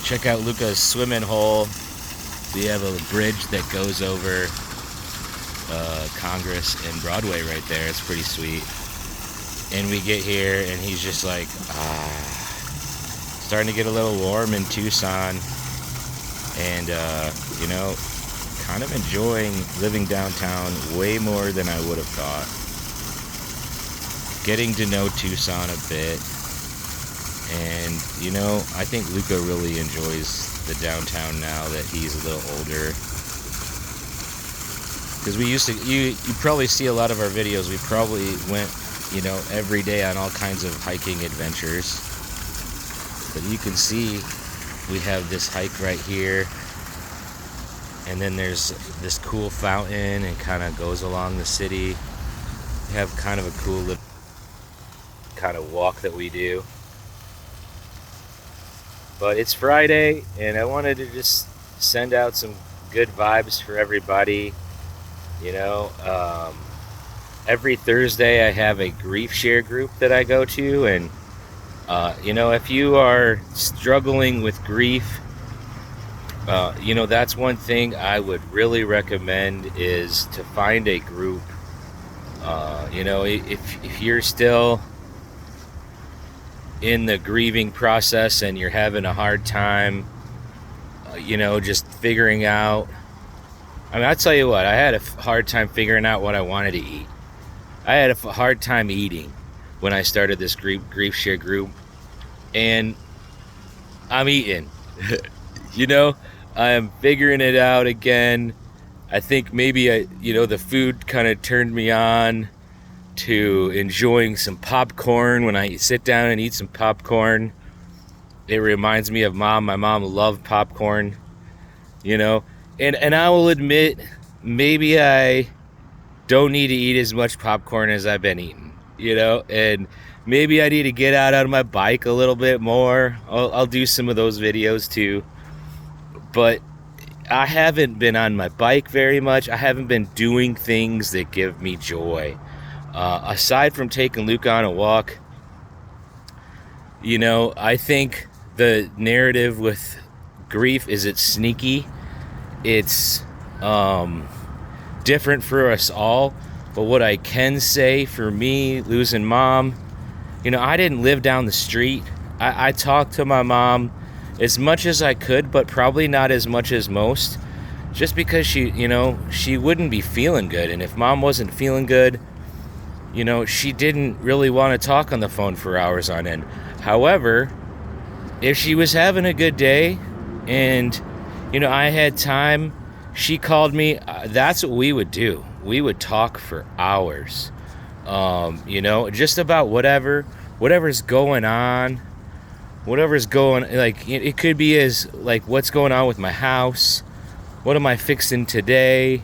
check out Luca's swimming hole. We have a bridge that goes over Congress and Broadway right there. It's pretty sweet. And we get here and he's just like, starting to get a little warm in Tucson. And, kind of enjoying living downtown way more than I would have thought. Getting to know Tucson a bit. And, I think Luca really enjoys the downtown now that he's a little older. Because we used to, you probably see a lot of our videos, we probably went, every day on all kinds of hiking adventures. But you can see we have this hike right here. And then there's this cool fountain and kind of goes along the city. We have kind of a cool little kind of walk that we do. But it's Friday, and I wanted to just send out some good vibes for everybody. Every Thursday I have a grief share group that I go to, and if you are struggling with grief, that's one thing I would really recommend is to find a group. If you're still in the grieving process and you're having a hard time, just figuring out. I'll tell you what, I had a hard time figuring out what I wanted to eat. I had a hard time eating when I started this grief share group, and I'm eating. I'm figuring it out again. I think maybe the food kind of turned me on to enjoying some popcorn. When I sit down and eat some popcorn, it reminds me of Mom. My mom loved popcorn, and I will admit, maybe I don't need to eat as much popcorn as I've been eating, and maybe I need to get out on my bike a little bit more. I'll do some of those videos too, but I haven't been on my bike very much. I haven't been doing things that give me joy. Aside from taking Luca on a walk, I think the narrative with grief is it's sneaky. It's different for us all. But what I can say for me, losing Mom, I didn't live down the street. I talked to my mom as much as I could, but probably not as much as most. Just because she wouldn't be feeling good. And if Mom wasn't feeling good, she didn't really want to talk on the phone for hours on end. However, if she was having a good day and, I had time, she called me, that's what we would do. We would talk for hours, just about whatever's going on, like, it could be as, like, what's going on with my house, what am I fixing today,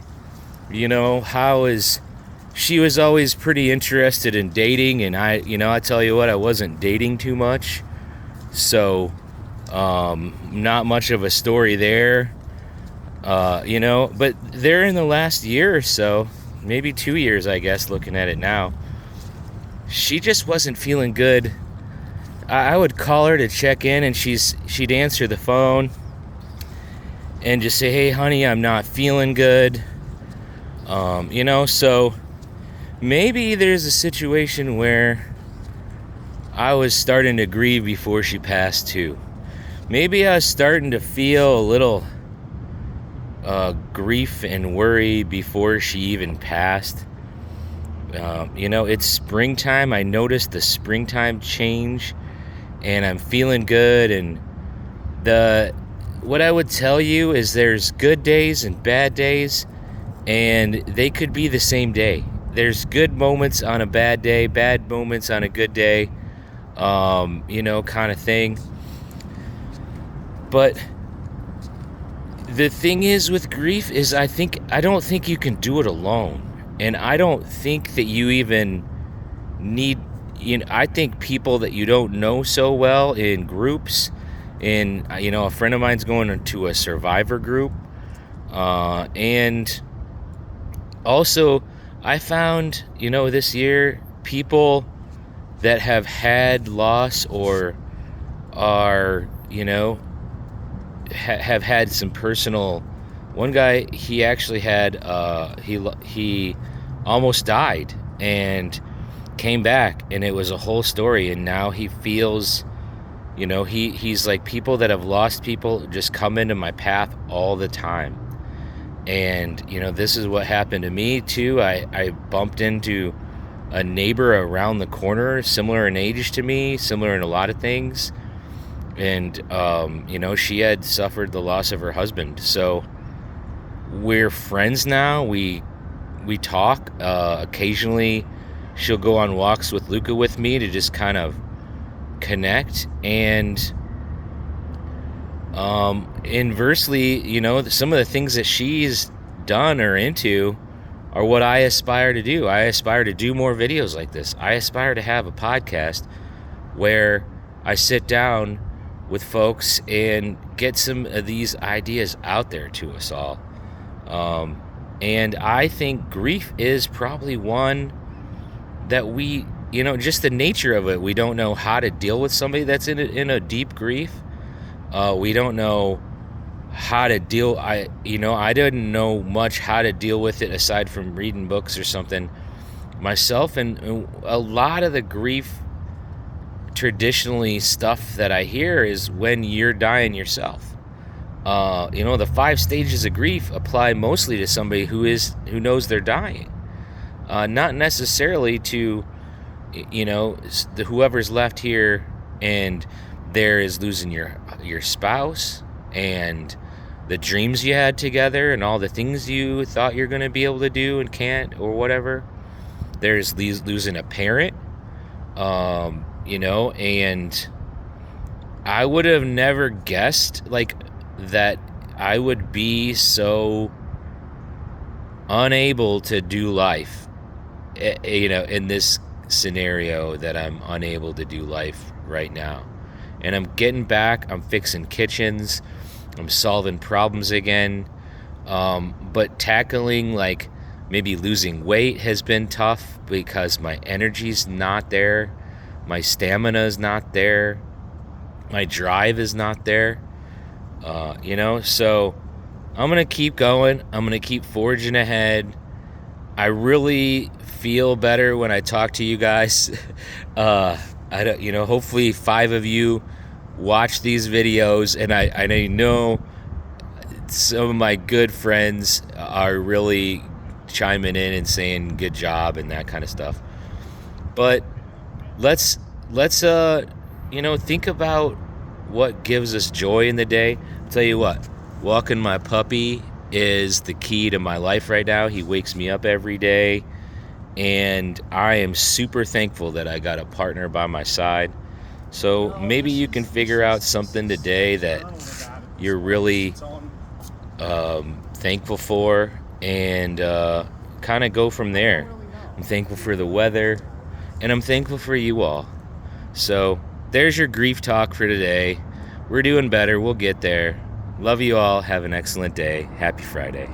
she was always pretty interested in dating, and I tell you what, I wasn't dating too much, so, not much of a story there, but there in the last year or so, maybe 2 years, I guess, looking at it now, she just wasn't feeling good. I would call her to check in, and she'd answer the phone and just say, "Hey, honey, I'm not feeling good," so maybe there's a situation where I was starting to grieve before she passed too. Maybe I was starting to feel a little grief and worry before she even passed. It's springtime. I noticed the springtime change, and I'm feeling good. And what I would tell you is there's good days and bad days, and they could be the same day. There's good moments on a bad day, bad moments on a good day, kind of thing. But the thing is with grief is I don't think you can do it alone. And I don't think that you even need, I think people that you don't know so well in groups, a friend of mine's going to a survivor group, and also I found, this year, people that have had loss or are, have had some personal. One guy, he actually had he almost died and came back, and it was a whole story. And now he feels, he's like, people that have lost people just come into my path all the time. And this is what happened to me too. I bumped into a neighbor around the corner, similar in age to me, similar in a lot of things. And she had suffered the loss of her husband. So we're friends now. We talk occasionally. She'll go on walks with Luca with me to just kind of connect. And inversely, some of the things that she's done or into are what I aspire to do. I aspire to do more videos like this. I aspire to have a podcast where I sit down with folks and get some of these ideas out there to us all. And I think grief is probably one that we, just the nature of it, we don't know how to deal with somebody that's in a deep grief. We don't know how to deal. I didn't know much how to deal with it aside from reading books or something myself. And a lot of the grief traditionally stuff that I hear is when you're dying yourself. The 5 stages of grief apply mostly to somebody who knows they're dying, not necessarily to whoever's left here and there is losing your spouse and the dreams you had together and all the things you thought you're going to be able to do and can't or whatever. There's losing a parent, and I would have never guessed that I would be so unable to do life, in this scenario that I'm unable to do life right now. And I'm getting back, I'm fixing kitchens, I'm solving problems again. But tackling maybe losing weight has been tough because my energy's not there. My stamina is not there. My drive is not there. So I'm going to keep going. I'm going to keep forging ahead. I really feel better when I talk to you guys. Hopefully 5 of you watch these videos, and I know some of my good friends are really chiming in and saying good job and that kind of stuff. But let's think about what gives us joy in the day. I'll tell you what, walking my puppy is the key to my life right now. He wakes me up every day, and I am super thankful that I got a partner by my side. So maybe you can figure out something today that you're really thankful for, and kind of go from there. I'm thankful for the weather, and I'm thankful for you all. So there's your grief talk for today. We're doing better. We'll get there. Love you all. Have an excellent day. Happy Friday.